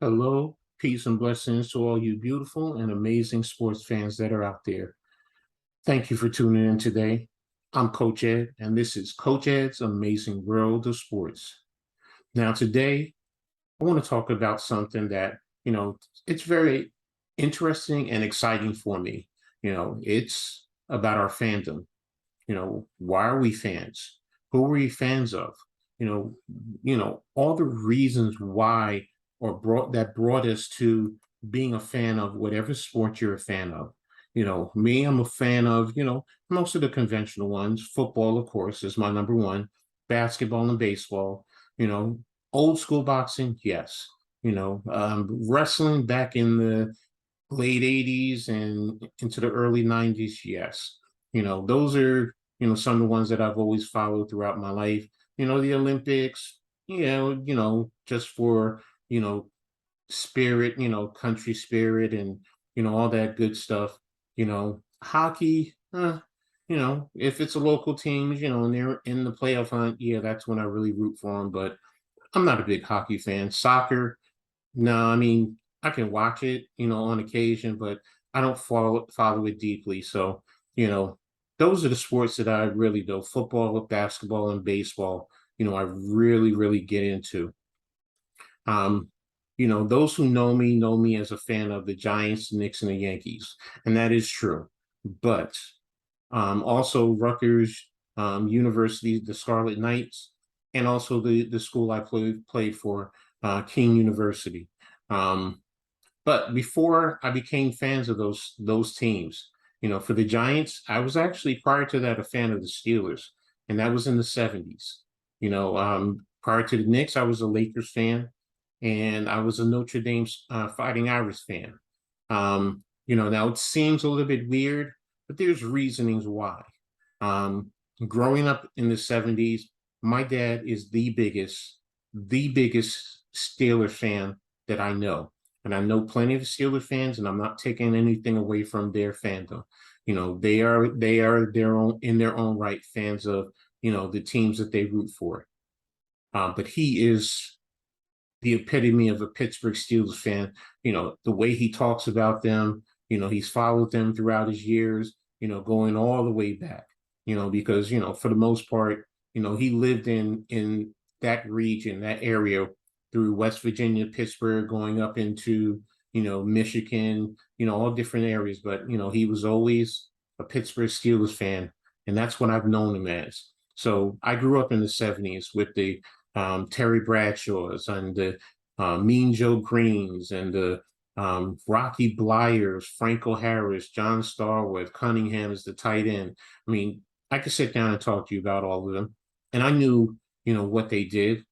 Hello, peace and blessings to all you beautiful and amazing sports fans that are out there. Thank you for tuning in today. I'm Coach Ed, and this is Coach Ed's Amazing World of Sports. Now, today, I want to talk about something that, it's very interesting and exciting for me. It's about our fandom. Why are we fans? Who are we fans of? You know, all the reasons why or brought us to being a fan of whatever sport you're a fan of. Me, I'm a fan of, most of the conventional ones. Football, of course, is my number one. Basketball and baseball, you know, old school boxing, yes. Wrestling back in the late 80s and into the early 90s, yes. Those are, some of the ones that I've always followed throughout my life. The Olympics, just for, you know, spirit, country spirit and, all that good stuff. Hockey, if it's a local team, and they're in the playoff hunt, yeah, that's when I really root for them. But I'm not a big hockey fan. Soccer, no, I mean, I can watch it, on occasion, but I don't follow it deeply. So, you know, those are the sports that I really do. Football, basketball, and baseball, I really, really get into. Um, those who know me as a fan of the Giants, the Knicks, and the Yankees, and that is true. But also Rutgers University, the Scarlet Knights, and also the school I played for, King University. Um, but before I became fans of those teams, for the Giants, I was actually prior to that a fan of the Steelers, and that was in the 70s. Prior to the Knicks, I was a Lakers fan, and I was a Notre Dame Fighting Irish fan. Now it seems a little bit weird, but there's reasonings why. Um, Growing up in the 70s, my dad is the biggest Steeler fan that I know. And I know plenty of Steeler fans, and I'm not taking anything away from their fandom. They are their own in their own right fans of the teams that they root for. But he is the epitome of a Pittsburgh Steelers fan. The way he talks about them, he's followed them throughout his years, going all the way back, because, for the most part, he lived in that region, that area through West Virginia, Pittsburgh, going up into, Michigan, all different areas. But, he was always a Pittsburgh Steelers fan. And that's what I've known him as. So I grew up in the 70s with the Terry Bradshaws and the Mean Joe Greens and the Rocky Blyers, Franco Harris, John Starwood, Cunningham is the tight end. I mean, I could sit down and talk to you about all of them. And I knew, what they did.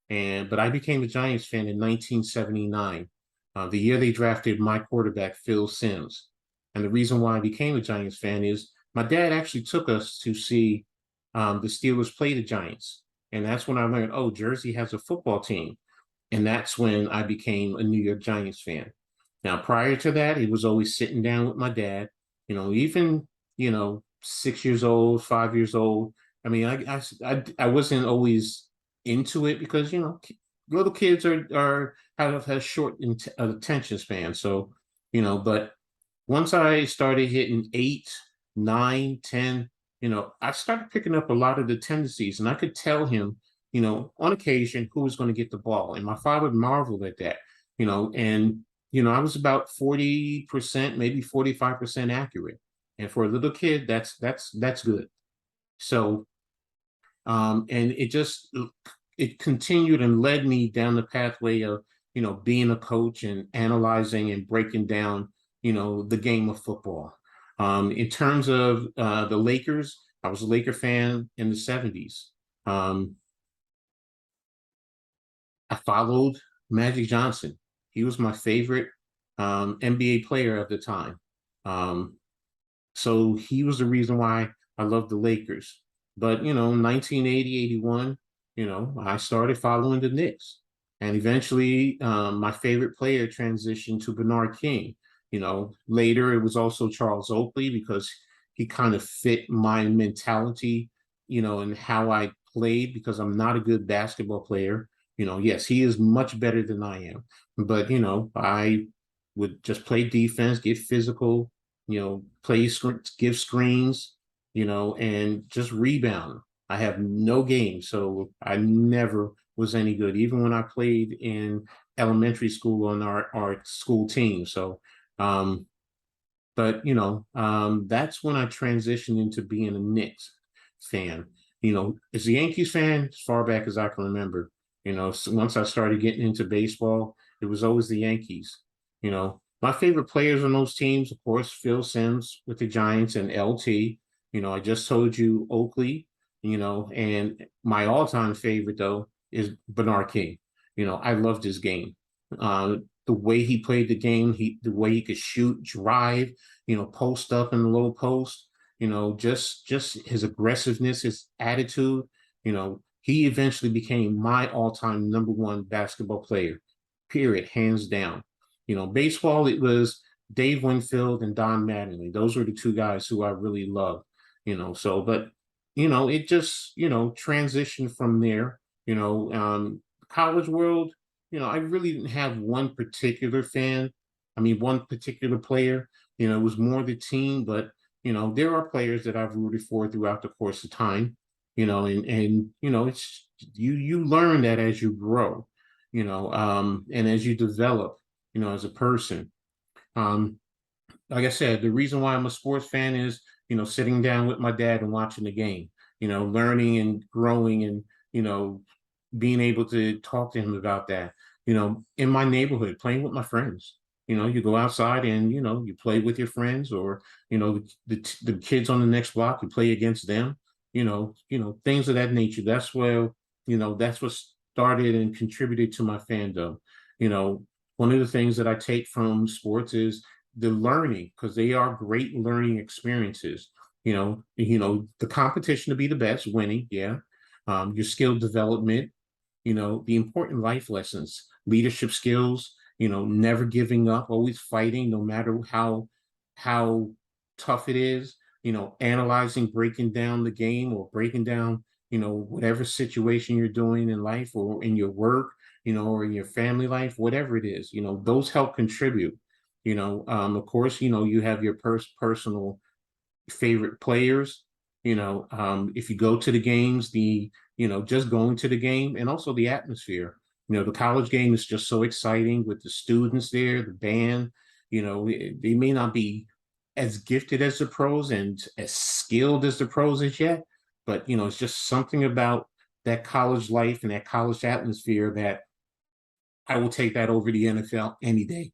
But I became a Giants fan in 1979, the year they drafted my quarterback, Phil Simms. And the reason why I became a Giants fan is my dad actually took us to see the Steelers play the Giants. And that's when I learned, oh, Jersey has a football team. And that's when I became a New York Giants fan. Now, prior to that, it was always sitting down with my dad, even, 6 years old, 5 years old. I mean, I wasn't always into it because, little kids are have short attention span. So, but once I started hitting 8, 9, 10, I started picking up a lot of the tendencies, and I could tell him, on occasion who was going to get the ball. And my father marveled at that, and I was about 40%, maybe 45% accurate. And for a little kid, that's good. So, and it continued and led me down the pathway of, being a coach and analyzing and breaking down, the game of football. In terms of the Lakers, I was a Laker fan in the 70s. I followed Magic Johnson. He was my favorite NBA player at the time. Um, so he was the reason why I loved the Lakers. But, 1980, 81, I started following the Knicks. And eventually, my favorite player transitioned to Bernard King. Later it was also Charles Oakley because he kind of fit my mentality, and how I played because I'm not a good basketball player. Yes, he is much better than I am, but I would just play defense, get physical, give screens, and just rebound. I have no game, so I never was any good, even when I played in elementary school on our school team. So, um, but that's when I transitioned into being a Knicks fan. As a Yankees fan, as far back as I can remember, so once I started getting into baseball, it was always the Yankees. My favorite players on those teams, of course, Phil Simms with the Giants and LT. I just told you Oakley, and my all-time favorite though is Bernard King. I loved his game. The way he played the game, the way he could shoot, drive, post up in the low post, just his aggressiveness, his attitude, he eventually became my all-time number one basketball player, period, hands down. Baseball, it was Dave Winfield and Don Mattingly. Those were the two guys who I really loved, but it just, transitioned from there, college world, I really didn't have one particular fan. I mean, one particular player. It was more the team, but there are players that I've rooted for throughout the course of time. It's you learn that as you grow, and as you develop, as a person. Um, like I said, the reason why I'm a sports fan is, sitting down with my dad and watching the game, learning and growing and, being able to talk to him about that, in my neighborhood, playing with my friends. You go outside and, you play with your friends or, the kids on the next block, you play against them, things of that nature. That's what started and contributed to my fandom. You know, One of the things that I take from sports is the learning because they are great learning experiences. The competition to be the best, winning, yeah. Your skill development, the important life lessons, leadership skills, never giving up, always fighting, no matter how tough it is, analyzing, breaking down the game or breaking down, whatever situation you're doing in life or in your work, or in your family life, whatever it is, those help contribute. Of course, you have your personal favorite players. If you go to the games, just going to the game and also the atmosphere. The college game is just so exciting with the students there, the band. They may not be as gifted as the pros and as skilled as the pros as yet, but it's just something about that college life and that college atmosphere that I will take that over the NFL any day.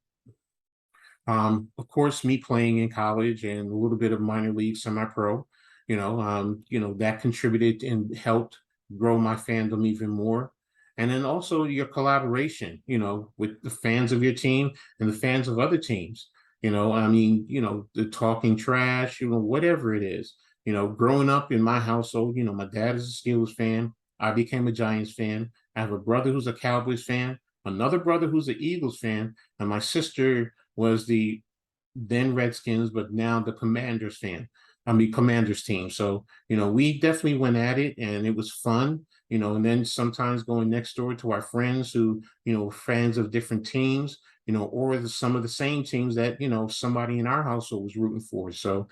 Of course, me playing in college and a little bit of minor league, semi-pro, that contributed and helped grow my fandom even more. And then also your collaboration, with the fans of your team and the fans of other teams. The talking trash, whatever it is. Growing up in my household, my dad is a Steelers fan. I became a Giants fan. I have a brother who's a Cowboys fan, another brother who's an Eagles fan, and my sister was the then Redskins, but now the Commanders fan. I mean, Commanders team. So, we definitely went at it and it was fun, and then sometimes going next door to our friends who, fans of different teams, or some of the same teams that, somebody in our household was rooting for. So,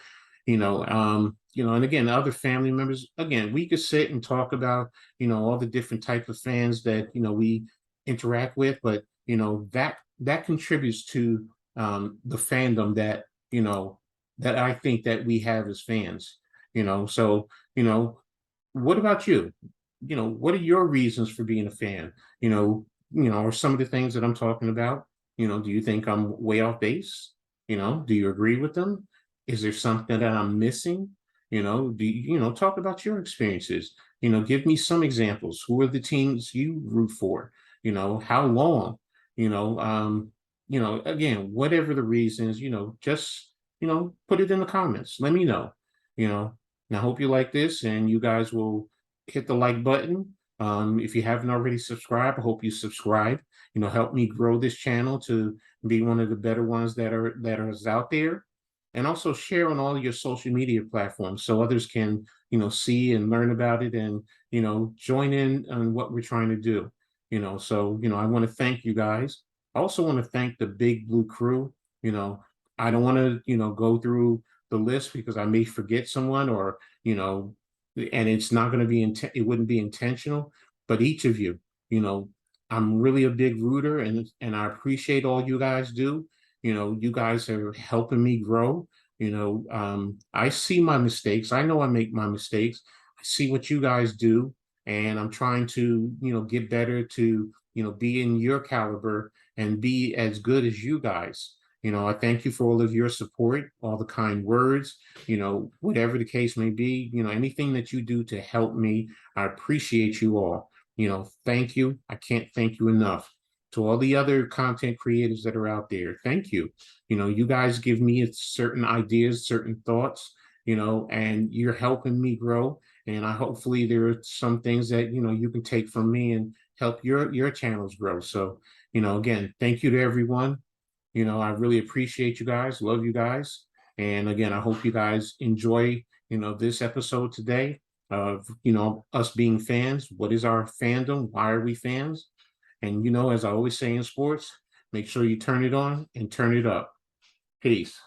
and again, other family members, again, we could sit and talk about, all the different type of fans that, we interact with, but, that contributes to the fandom that that I think that we have as fans. So what about you? What are your reasons for being a fan? Or some of the things that I'm talking about. Do you think I'm way off base? Do you agree with them? Is there something that I'm missing? Talk about your experiences. Give me some examples. Who are the teams you root for? How long? You know, um, again, whatever the reasons, just, put it in the comments. Let me know, you know. And I hope you like this and you guys will hit the like button. If you haven't already subscribed, I hope you subscribe. Help me grow this channel to be one of the better ones that are out there. And also share on all your social media platforms so others can, see and learn about it and, join in on what we're trying to do. So, I want to thank you guys. I also want to thank the Big Blue Crew. You know, I don't want to, go through the list because I may forget someone or, and it's not going to be, it wouldn't be intentional, but each of you, you know, I'm really a big rooter and I appreciate all you guys do. You guys are helping me grow. I see my mistakes. I know I make my mistakes. I see what you guys do, and I'm trying to, get better to, be in your caliber and be as good as you guys. I thank you for all of your support, all the kind words, whatever the case may be, anything that you do to help me. I appreciate you all. Thank you. I can't thank you enough. To all the other content creators that are out there, thank you. You guys give me certain ideas, certain thoughts, and you're helping me grow. And I hopefully there are some things that you can take from me and help your channels grow. So, again, thank you to everyone. I really appreciate you guys, love you guys. And again, I hope you guys enjoy, this episode today of, us being fans. What is our fandom? Why are we fans? And, as I always say in sports, make sure you turn it on and turn it up. Peace.